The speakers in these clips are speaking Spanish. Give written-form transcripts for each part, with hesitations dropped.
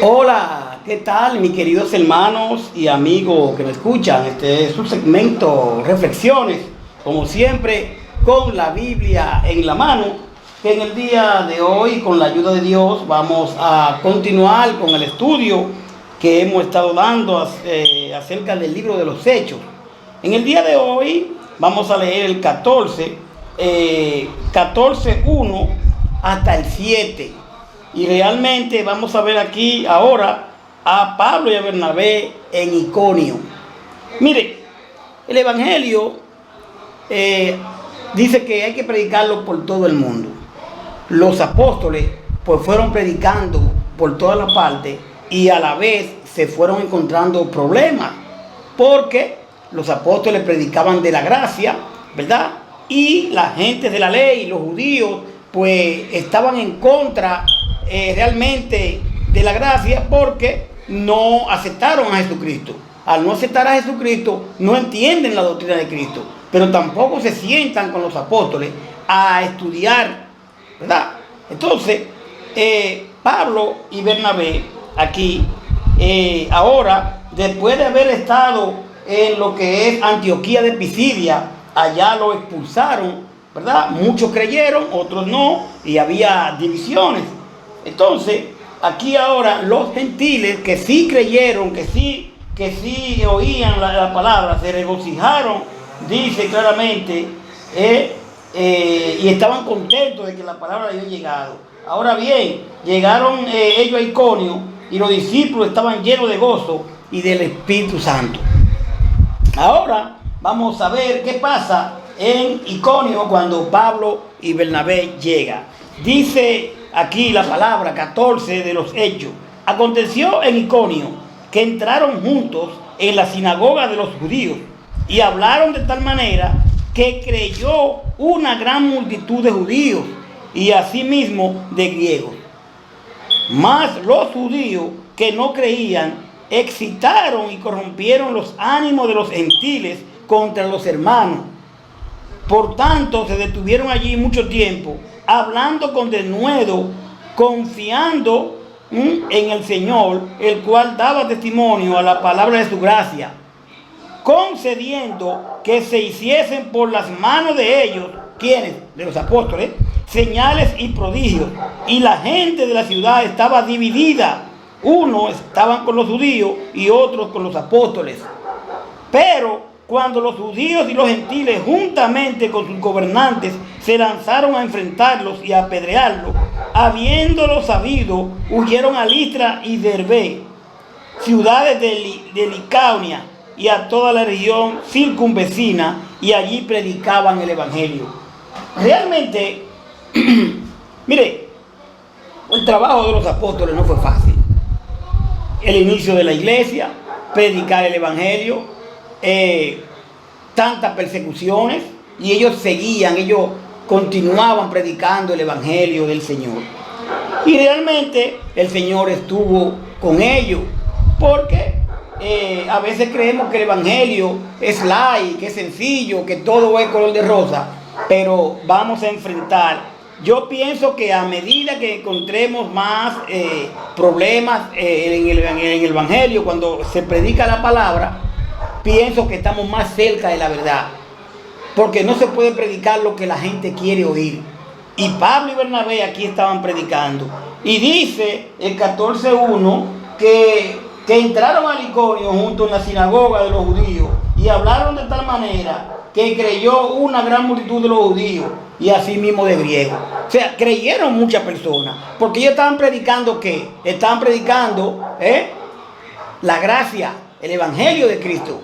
Hola, ¿qué tal mis queridos hermanos y amigos que me escuchan? Este es su segmento Reflexiones, como siempre, con la Biblia en la mano, que en el día de hoy, con la ayuda de Dios, vamos a continuar con el estudio que hemos estado dando acerca del libro de los Hechos. En el día de hoy vamos a leer el 14:1 hasta el 7. Y realmente vamos a ver aquí ahora a Pablo y a Bernabé en Iconio. Mire, el Evangelio dice que hay que predicarlo por todo el mundo. Los apóstoles pues fueron predicando por todas las partes y a la vez se fueron encontrando problemas porque los apóstoles predicaban de la gracia, ¿verdad? Y la gente de la ley, los judíos, pues estaban en contra realmente de la gracia porque no aceptaron a Jesucristo. Al no aceptar a Jesucristo no entienden la doctrina de Cristo, pero tampoco se sientan con los apóstoles a estudiar, ¿verdad? Entonces Pablo y Bernabé aquí ahora, después de haber estado en lo que es Antioquía de Pisidia, allá lo expulsaron, ¿verdad? Muchos creyeron, otros no, y había divisiones. Entonces, aquí ahora los gentiles que sí creyeron, que sí oían la palabra, se regocijaron, dice claramente, y estaban contentos de que la palabra había llegado. Ahora bien, llegaron ellos a Iconio y los discípulos estaban llenos de gozo y del Espíritu Santo. Ahora vamos a ver qué pasa en Iconio cuando Pablo y Bernabé llegan. Dice aquí la palabra 14 de los Hechos. Aconteció en Iconio que entraron juntos en la sinagoga de los judíos y hablaron de tal manera que creyó una gran multitud de judíos y asimismo de griegos. Mas los judíos que no creían excitaron y corrompieron los ánimos de los gentiles contra los hermanos. Por tanto, se detuvieron allí mucho tiempo, hablando con denuedo, confiando en el Señor, el cual daba testimonio a la palabra de su gracia, concediendo que se hiciesen por las manos de ellos, ¿quiénes? De los apóstoles, señales y prodigios. Y la gente de la ciudad estaba dividida. Unos estaban con los judíos y otros con los apóstoles. Pero cuando los judíos y los gentiles, juntamente con sus gobernantes, se lanzaron a enfrentarlos y a apedrearlos, habiéndolo sabido, huyeron a Listra y Derbe, ciudades de Licaonia, y a toda la región circunvecina, y allí predicaban el Evangelio. Realmente, mire, el trabajo de los apóstoles no fue fácil. El inicio de la iglesia, predicar el Evangelio, tantas persecuciones, y ellos seguían, ellos continuaban predicando el Evangelio del Señor. Y realmente el Señor estuvo con ellos, porque a veces creemos que el Evangelio es light, que es sencillo, que todo es color de rosa, pero vamos a enfrentar. Yo pienso que a medida que encontremos más problemas en el Evangelio, cuando se predica la palabra, pienso que estamos más cerca de la verdad. Porque no se puede predicar lo que la gente quiere oír. Y Pablo y Bernabé aquí estaban predicando. Y dice el 14:1 que entraron a Iconio junto en la sinagoga de los judíos y hablaron de tal manera que creyó una gran multitud de los judíos y asimismo de griegos. O sea, creyeron muchas personas, porque ellos estaban predicando ¿qué? Estaban predicando la gracia, el Evangelio de Cristo.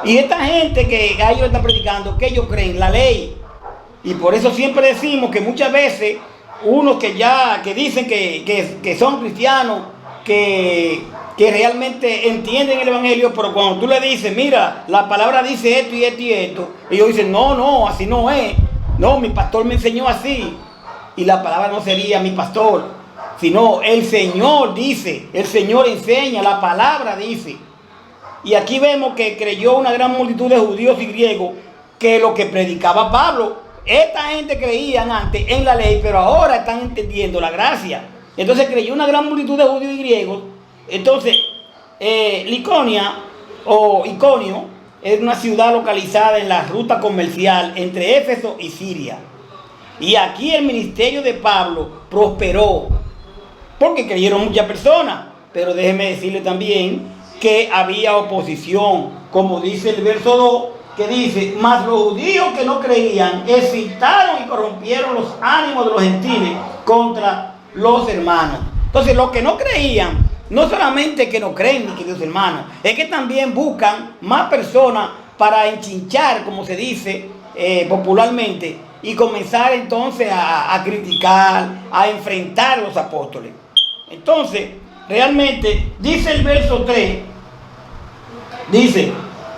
Y esta gente que a ellos están predicando, ¿qué ellos creen? La ley. Y por eso siempre decimos que muchas veces unos que dicen que son cristianos, que realmente entienden el Evangelio, pero cuando tú le dices, mira, la palabra dice esto y esto y esto, ellos dicen, no, así no es. No, mi pastor me enseñó así. Y la palabra no sería mi pastor, sino el Señor dice, el Señor enseña, la palabra dice. Y aquí vemos que creyó una gran multitud de judíos y griegos, que lo que predicaba Pablo. Esta gente creían antes en la ley, pero ahora están entendiendo la gracia. Entonces creyó una gran multitud de judíos y griegos. Entonces, Liconia o Iconio es una ciudad localizada en la ruta comercial entre Éfeso y Siria. Y aquí el ministerio de Pablo prosperó porque creyeron muchas personas. Pero déjeme decirle también que había oposición, como dice el verso 2, que dice: mas los judíos que no creían excitaron y corrompieron los ánimos de los gentiles contra los hermanos. Entonces, los que no creían, no solamente que no creen, mis queridos hermanos, es que también buscan más personas para enchinchar, como se dice popularmente, y comenzar entonces a criticar, a enfrentar a los apóstoles. Entonces, realmente, dice el verso 3, dice: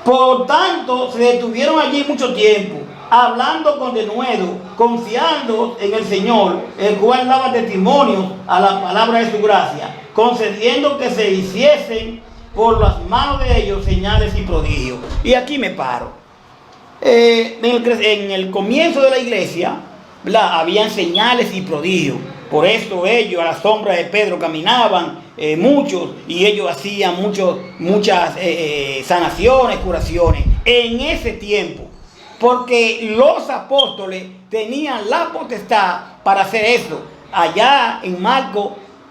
por tanto, se detuvieron allí mucho tiempo, hablando con denuedo, confiando en el Señor, el cual daba testimonio a la palabra de su gracia, concediendo que se hiciesen por las manos de ellos señales y prodigios. Y aquí me paro. En el comienzo de la iglesia, ¿verdad?, habían señales y prodigios. Por eso ellos a la sombra de Pedro caminaban muchos, y ellos hacían muchas sanaciones, curaciones en ese tiempo, porque los apóstoles tenían la potestad para hacer eso. Allá en Marcos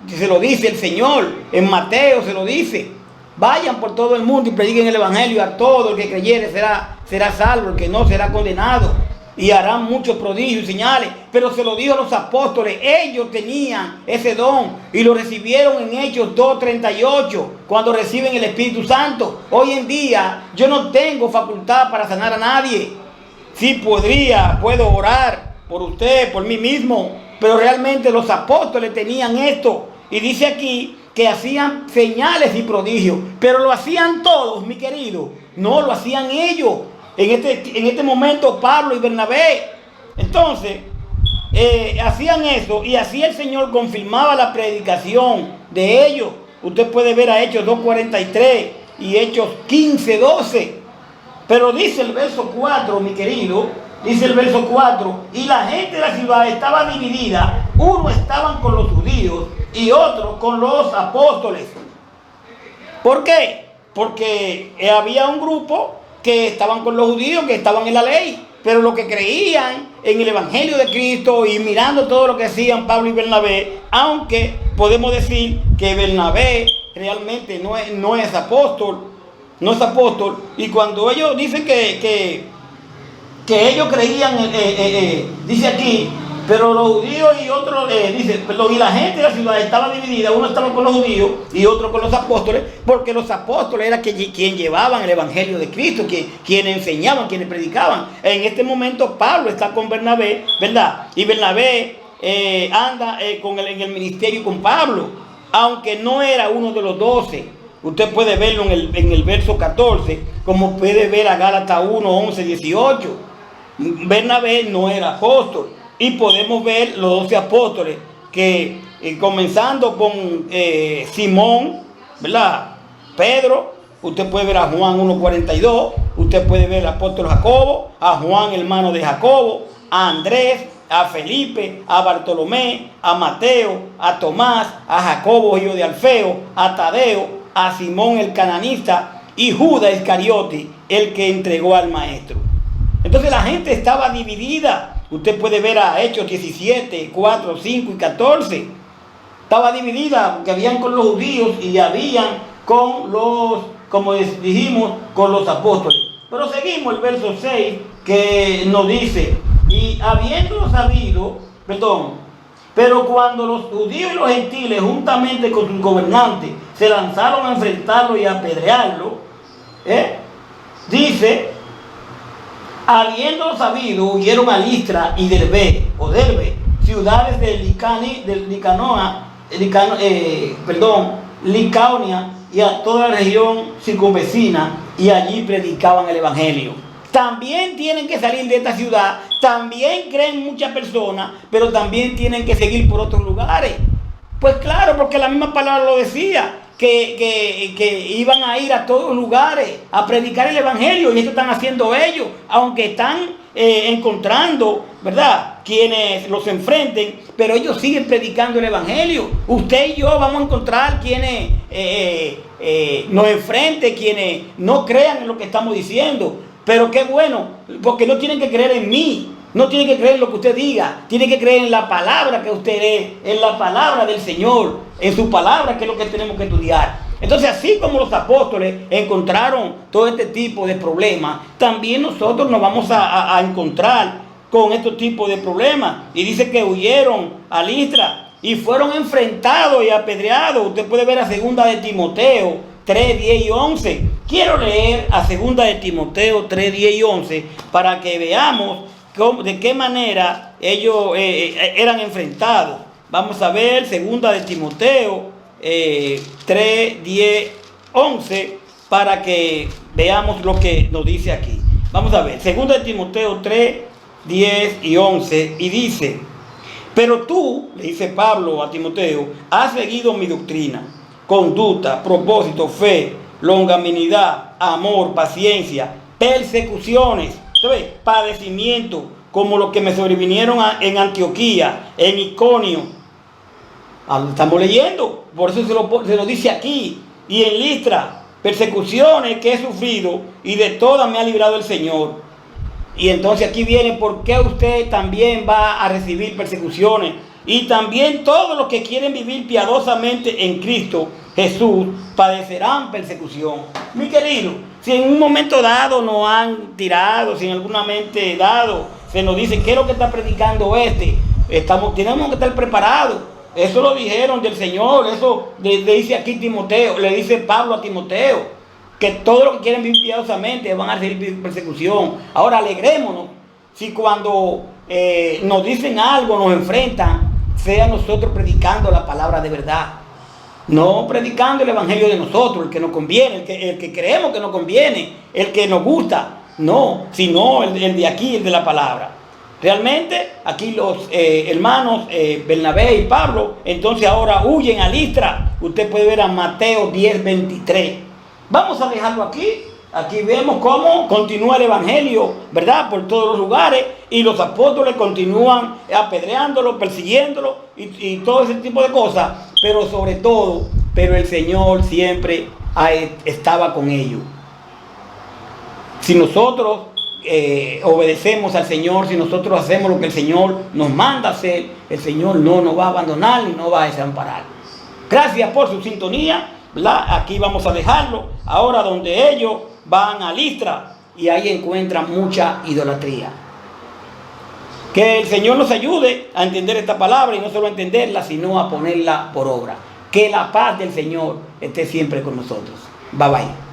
se lo dice el Señor, en Mateo se lo dice: vayan por todo el mundo y prediquen el evangelio a todo el que creyere será salvo, el que no será condenado, y harán muchos prodigios y señales. Pero se lo dijo a los apóstoles, ellos tenían ese don y lo recibieron en Hechos 2:38, cuando reciben el Espíritu Santo. Hoy en día yo no tengo facultad para sanar a nadie. Sí puedo orar por usted, por mí mismo, pero realmente los apóstoles tenían esto. Y dice aquí que hacían señales y prodigios, pero lo hacían todos, mi querido. No, lo hacían ellos. En este momento Pablo y Bernabé. Entonces, hacían eso, y así el Señor confirmaba la predicación de ellos. Usted puede ver a Hechos 2:43 y Hechos 15:12. Pero dice el verso 4, mi querido, dice el verso 4: y la gente de la ciudad estaba dividida. Uno estaban con los judíos y otros con los apóstoles. ¿Por qué? Porque había un grupo que estaban con los judíos, que estaban en la ley, pero los que creían en el evangelio de Cristo y mirando todo lo que hacían Pablo y Bernabé, aunque podemos decir que Bernabé realmente no es apóstol, y cuando ellos dicen que ellos creían, dice aquí, pero los judíos y otros, y la gente de la ciudad estaba dividida. Uno estaba con los judíos y otro con los apóstoles, porque los apóstoles eran quienes llevaban el evangelio de Cristo, quienes enseñaban, quienes predicaban. En este momento Pablo está con Bernabé, ¿verdad? Y Bernabé anda en el ministerio con Pablo, aunque no era uno de los 12. Usted puede verlo en el verso 14, como puede ver a Gálatas 1, 11, 18. Bernabé no era apóstol. Y podemos ver los 12 apóstoles, que comenzando con Simón, ¿verdad?, Pedro. Usted puede ver a Juan 1:42. Usted puede ver al apóstol Jacobo, a Juan hermano de Jacobo, a Andrés, a Felipe, a Bartolomé, a Mateo, a Tomás, a Jacobo hijo de Alfeo, a Tadeo, a Simón el cananista y Judas Iscariote, el que entregó al maestro. Entonces la gente estaba dividida. Usted puede ver a Hechos 17, 4, 5 y 14. Estaba dividida, porque habían con los judíos y habían con los, como dijimos, con los apóstoles. Pero seguimos el verso 6, que nos dice: y habiéndolo sabido, pero cuando los judíos y los gentiles, juntamente con sus gobernantes, se lanzaron a enfrentarlo y a apedrearlo, dice: habiéndolo sabido, huyeron a Listra y Derbe, ciudades de Licaonia y a toda la región circunvecina, y allí predicaban el evangelio. También tienen que salir de esta ciudad, también creen muchas personas, pero también tienen que seguir por otros lugares. Pues claro, porque la misma palabra lo decía, que iban a ir a todos lugares a predicar el evangelio, y esto están haciendo ellos, aunque están encontrando, ¿verdad?, quienes los enfrenten, pero ellos siguen predicando el evangelio. Usted y yo vamos a encontrar quienes nos enfrenten, quienes no crean en lo que estamos diciendo. Pero qué bueno, porque no tienen que creer en mí, no tienen que creer en lo que usted diga, tienen que creer en la palabra que usted lee, en la palabra del Señor, en su palabra, que es lo que tenemos que estudiar. Entonces, así como los apóstoles encontraron todo este tipo de problemas, también nosotros nos vamos a encontrar con estos tipos de problemas. Y dice que huyeron a Listra y fueron enfrentados y apedreados. Usted puede ver a 2 de Timoteo 3, 10 y 11. Quiero leer a 2 de Timoteo 3, 10 y 11 para que veamos de qué manera ellos eran enfrentados. Vamos a ver 2 de Timoteo 3, 10, 11 para que veamos lo que nos dice aquí. Vamos a ver, 2 de Timoteo 3, 10 y 11, y dice: pero tú, le dice Pablo a Timoteo, has seguido mi doctrina, conducta, propósito, fe, longanimidad, amor, paciencia, persecuciones, padecimiento, como los que me sobrevinieron en Antioquía, en Iconio. Estamos leyendo, por eso se lo dice aquí. Y en Listra, persecuciones que he sufrido, y de todas me ha librado el Señor. Y entonces aquí viene por qué usted también va a recibir persecuciones. Y también todos los que quieren vivir piadosamente en Cristo Jesús padecerán persecución. Mi querido, si en un momento dado nos han tirado, si en algún momento dado se nos dice qué es lo que está predicando tenemos que estar preparados. Eso lo dijeron del Señor, eso le dice aquí Timoteo, le dice Pablo a Timoteo, que todos los que quieren vivir piadosamente van a recibir persecución. Ahora alegrémonos si cuando nos dicen algo, nos enfrentan, sea nosotros predicando la palabra de verdad, no predicando el evangelio de nosotros, el que nos conviene, el que creemos que nos conviene, el que nos gusta, no, sino el de aquí, el de la palabra. Realmente aquí los hermanos Bernabé y Pablo entonces ahora huyen a Listra. Usted puede ver a Mateo 10, 23. Vamos a dejarlo aquí. Aquí vemos cómo continúa el evangelio, ¿verdad?, por todos los lugares, y los apóstoles continúan apedreándolo, persiguiéndolo y todo ese tipo de cosas, pero sobre todo, el Señor siempre estaba con ellos. Si nosotros obedecemos al Señor, si nosotros hacemos lo que el Señor nos manda hacer, el Señor no nos va a abandonar ni nos va a desamparar. Gracias por su sintonía, ¿verdad? Aquí vamos a dejarlo. Ahora donde ellos van a Listra y ahí encuentran mucha idolatría. Que el Señor nos ayude a entender esta palabra y no solo a entenderla, sino a ponerla por obra. Que la paz del Señor esté siempre con nosotros. Bye bye.